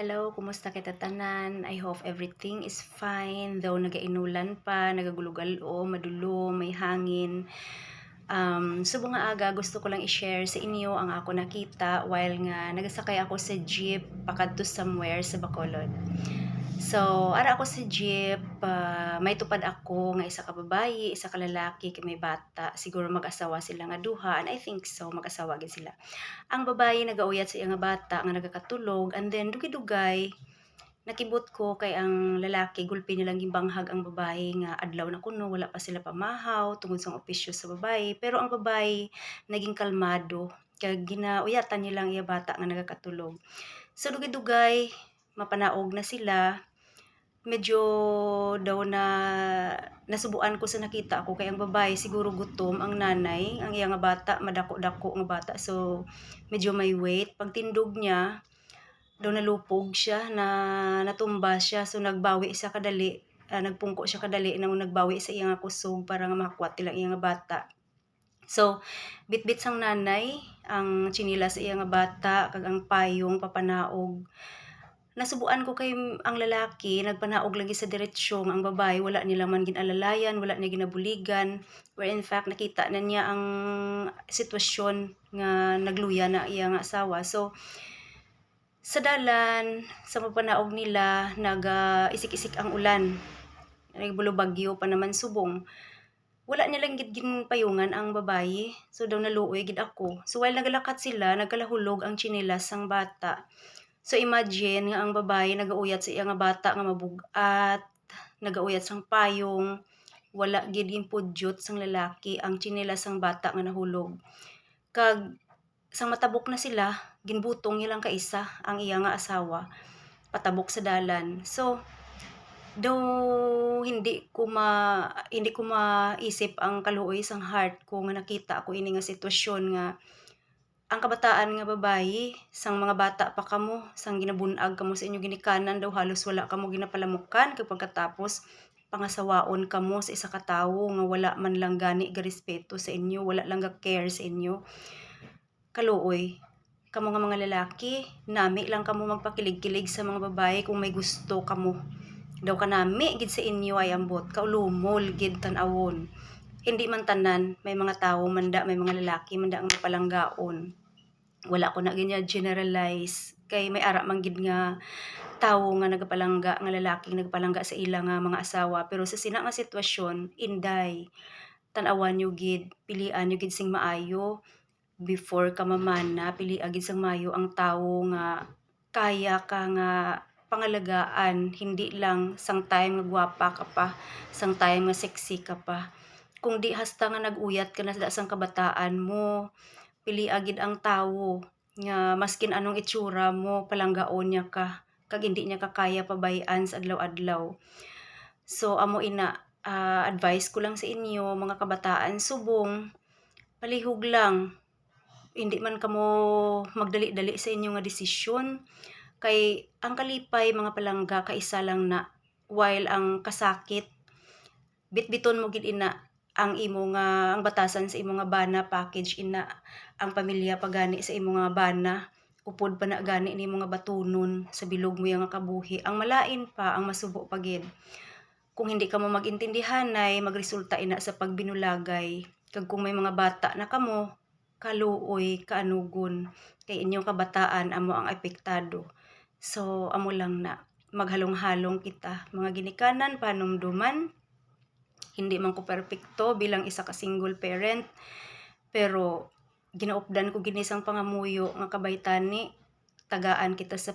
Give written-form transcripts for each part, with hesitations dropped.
Hello, kumusta kita tanan? I hope everything is fine. Though nagainulan pa, nagagulugalo, madulo, may hangin. Subong nga aga, gusto ko lang i-share sa inyo ang ako nakita while nga nagasakay ako sa jeep pakadto somewhere sa Bacolod. So, ara ako sa jeep, may tupad ako nga isa ka babayi, isa ka lalaki, kay may bata. Siguro mag-asawa sila nga duha, and I think so, mag-asawa gid sila. Ang babae nagauyat sa iya nga bata nga nagakatulog, and then dugay-dugay nakibot ko kay ang lalaki gulpi nilang gimbanghag ang babae nga adlaw na kuno wala pa sila pamahaw tungod sa opisyo sa babae, pero ang babae naging kalmado kag ginauyatan nilang iya bata nga nagakatulog. So dugay-dugay mapanaog na sila. Medyo daw na nasubuan ko sa nakita ko kay ang babae siguro gutom, ang nanay, ang iya nga bata madako-dako nga bata, so medyo may weight. Pagtindog niya daw nalupog siya, natumba siya, so nagbawi siya kadali, nagpungko siya kadali nang nagbawi sa iya nga kusog para nga makakwat ilang iya nga bata. So bitbit sang nanay ang tsinelas sa iya nga bata kag ang payong papanaog. Nasubuan ko kay ang lalaki nagpanaog lagi sa diretsyon, ang babae wala nila man ginalalayan, wala niya ginabuligan, where in fact nakita na niya ang sitwasyon nga nagluya na iya nga asawa. So sa dalan, sa mapanaog nila, isik-isik ang ulan. Nagbulo bagyo pa naman subong. Wala nilang gid ginpayungan ang babaye. So daw naluoy gid ako. So while nagalakat sila, nagkalahulog ang tsinelas sang bata. So imagine nga ang babae nagauyat sa iya nga bata nga mabugat, nagauyat sang payong, wala gid impudyot sang lalaki ang tsinelas sang bata nga nahulog. Kag sang matabok na sila, ginbutong nilang kaisa ang iya nga asawa patabok sa dalan. So though hindi ko maisip ang kaluoy sang heart ko nga nakita ako ini nga sitwasyon nga ang kabataan nga babayi, sang mga bata pa kamo, sang ginabun-ag kamo sa inyo ginikanan daw halos wala kamo ginapalamukan kay pagkatapos pangasawaon kamo sa isa ka tawo nga wala man lang gani ga respeto sa inyo, wala lang ga care sa inyo. Kaluoy, kamo nga mga lalaki, nami lang kamo magpakilig-kilig sa mga babae kung may gusto kamo. Daw kanami gid sa inyo ay ambot, kaulumol gid tan-awon. Hindi man tanan, may mga tawo manda, may mga lalaki manda ang mapalanggaon. Wala ko na ganyan generalize kay may ara man gid nga tawo nga nagapalangga nga lalaking nagapalangga sa ila nga mga asawa, pero sa sina nga sitwasyon inday tan-awan niyo gid, pilian niyo gid sing maayo before ka mamana, pilian gid sang maayo ang tawo nga kaya ka nga pangalagaan, hindi lang sang time nga gwapa ka pa, sang time nga sexy ka pa. Kung di hasta nga nag-uyat ka na sa sang kabataan mo, pili agid ang tawo nga maskin anong itsura mo palanggaon niya ka kag hindi niya ka kaya pabayan sa adlaw-adlaw. So amo ina, advice ko lang sa inyo mga kabataan subong, palihog lang. Hindi man kamo magdali-dali sa inyo nga desisyon kay ang kalipay mga palangga kaisa lang na, while ang kasakit bitbiton mo gid ina ang imo nga ang batasan sa imo nga bana package ina, ang pamilya pagani sa imo nga bana, upod pa na gani nimo nga batunon sa bilog mo nga kabuhi, ang malain pa ang masubo pa gid. Kung hindi ka mo magintindihanay magresulta ina sa pagbinulagay, kag kung may mga bata na kamo, kaluoy kaanugon kay inyong kabataan amo ang apektado. So amo lang na maghalong-halong kita mga ginikanan panumduman. Hindi man ko perpekto bilang isa ka single parent, pero ginaupdan ko gini sang pangamuyo nga kabaytani, tagaan kita sa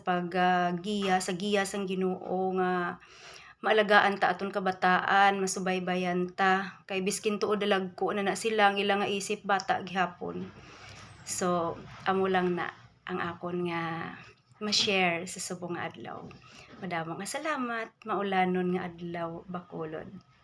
giya sa giya sang Ginoo nga maalagaan ta aton kabataan, masubaybayan ta kay biskin tuod dalagko na sila ang ilang nga isip bata gihapon. So amo lang na ang akon nga ma-share sa subong nga adlaw. Madamo nga salamat, maulanon nga adlaw Bacolod.